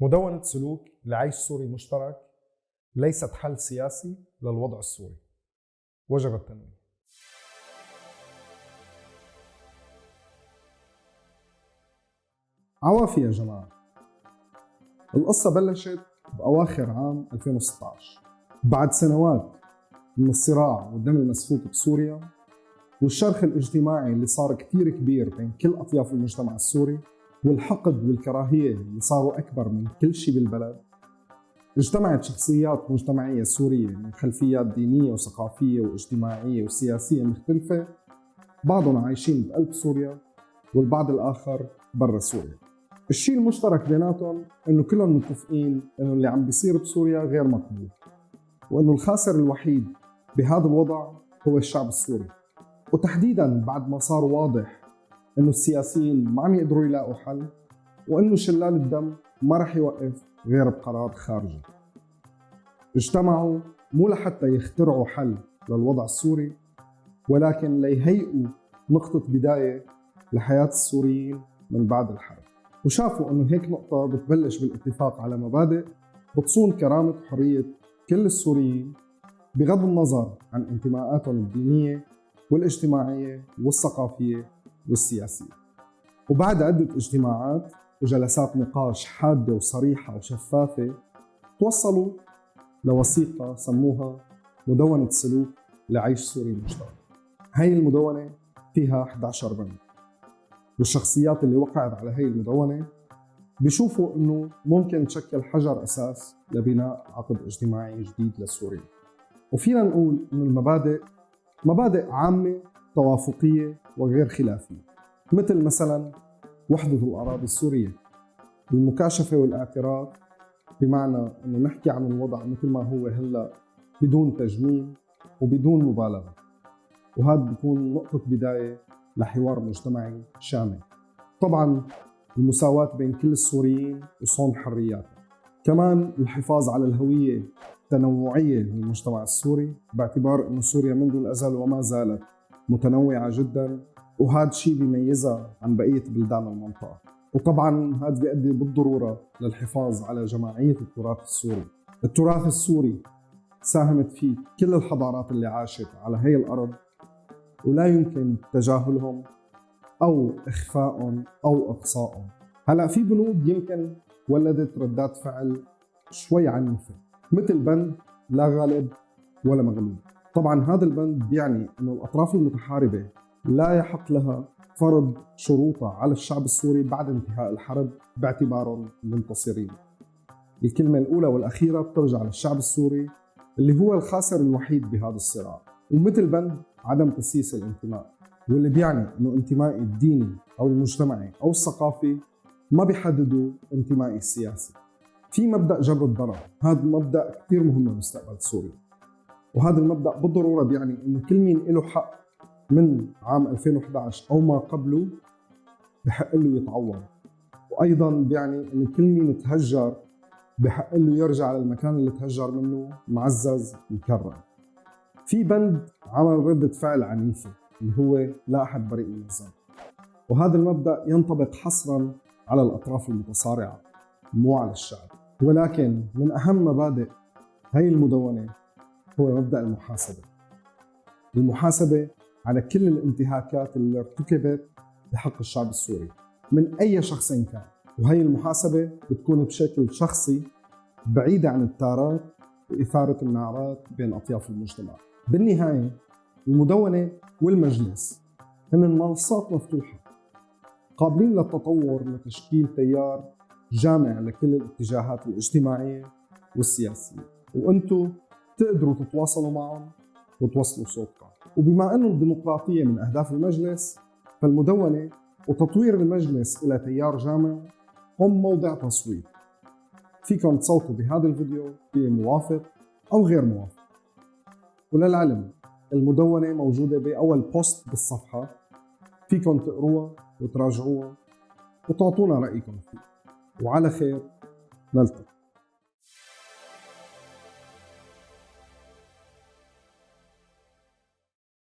مدونة سلوك لعيش سوري مشترك ليست حل سياسي للوضع السوري. وجب التنويه. عوافي يا جماعة. القصة بلشت بأواخر عام 2016 بعد سنوات من الصراع والدم المسفوك بسوريا والشرخ الاجتماعي اللي صار كتير كبير بين كل أطياف المجتمع السوري والحقد والكراهية اللي صاروا أكبر من كل شيء بالبلد. اجتمعت شخصيات مجتمعية سورية من خلفيات دينية وثقافية واجتماعية وسياسية مختلفة، بعضهم عايشين بقلب سوريا والبعض الآخر برا سوريا. الشيء المشترك بيناتهم إنه كلهم متفقين إنه اللي عم بيصير بسوريا غير مقبول، وإنه الخاسر الوحيد بهذا الوضع هو الشعب السوري، وتحديداً بعد ما صار واضح إنه السياسيين ما عم يقدروا يلاقوا حل، وإنه شلال الدم ما رح يوقف غير بقرار خارجي. اجتمعوا مو لحتى يخترعوا حل للوضع السوري، ولكن ليهيئوا نقطة بداية لحياة السوريين من بعد الحرب. وشافوا إنه هيك نقطة بتبلش بالاتفاق على مبادئ بتصون كرامة وحرية كل السوريين بغض النظر عن انتماءاتهم الدينية والاجتماعية والثقافية والسياسية. وبعد عدة اجتماعات وجلسات نقاش حادة وصريحة وشفافة توصلوا لوثيقة سموها مدونة سلوك لعيش سوري مشترك. هاي المدونة فيها 11 بند، والشخصيات اللي وقعت على هاي المدونة بيشوفوا إنه ممكن تشكل حجر أساس لبناء عقد اجتماعي جديد لسوريا. وفينا نقول إنه المبادئ مبادئ عامة توافقية وغير خلافية، مثل مثلا وحدة الأراضي السورية، المكاشفة والاعتراف، بمعنى إنه نحكي عن الوضع مثل ما هو هلا بدون تجميل وبدون مبالغة، وهذا بيكون نقطة بداية لحوار مجتمعي شامل. طبعا المساواة بين كل السوريين وصون حرياتهم، كمان الحفاظ على الهوية التنوعية للمجتمع السوري، باعتبار أن سوريا منذ الأزل وما زالت متنوعة جدا، وهذا الشيء بيميزها عن بقية بلدان المنطقة. وطبعا هذا بيؤدي بالضرورة للحفاظ على جماعية التراث السوري. التراث السوري ساهمت فيه كل الحضارات اللي عاشت على هي الأرض، ولا يمكن تجاهلهم أو إخفائهم أو إقصائهم. هلأ في بنود يمكن ولدت ردات فعل شوي عنيفة، مثل بند لا غالب ولا مغلوب. طبعا هذا البند بيعني إنه الأطراف المتحاربة لا يحق لها فرض شروطها على الشعب السوري بعد انتهاء الحرب باعتبارهم منتصرين. الكلمة الأولى والأخيرة بترجع للشعب السوري اللي هو الخاسر الوحيد بهذا الصراع. ومثل بند عدم تسييس الانتماء، واللي بيعني إنه انتمائي الديني أو المجتمعي أو الثقافي ما بيحددوا انتمائي السياسي. في مبدأ جبر الضرر، هذا المبدأ كتير مهم لمستقبل سوريا، وهذا المبدأ بالضرورة بيعني إنه كل مين له حق من عام 2011 أو ما قبله بحق له يتعوض، وأيضاً بيعني إنه كل مين تهجر بحق له يرجع للمكان اللي تهجر منه معزز مكرم. في بند عمل ردة فعل عنيفة اللي هو لا أحد بريء من الذنب، وهذا المبدأ ينطبق حصراً على الأطراف المتصارعة مو على الشعب. ولكن من أهم مبادئ هاي المدونة هو مبدأ المحاسبة. المحاسبة على كل الانتهاكات اللي ارتكبت بحق الشعب السوري من أي شخص كان، وهي المحاسبة بتكون بشكل شخصي بعيدة عن التارات وإثارة النعرات بين أطياف المجتمع. بالنهاية المدونة والمجلس هن منصات مفتوحة قابلين للتطور لتشكيل تيار جامع لكل الاتجاهات الاجتماعية والسياسية، وأنتم تقدروا تتواصلوا معهم وتوصلوا صوتكم. وبما أنه الديمقراطية من أهداف المجلس، فالمدونة وتطوير المجلس إلى تيار جامع هم موضع تصويت. فيكم تصوتوا بهذا الفيديو بموافق أو غير موافق. وللعلم المدونة موجودة بأول بوست بالصفحة، فيكم تقروها وتراجعوها وتعطونا رأيكم فيه. وعلى خير نلتقي.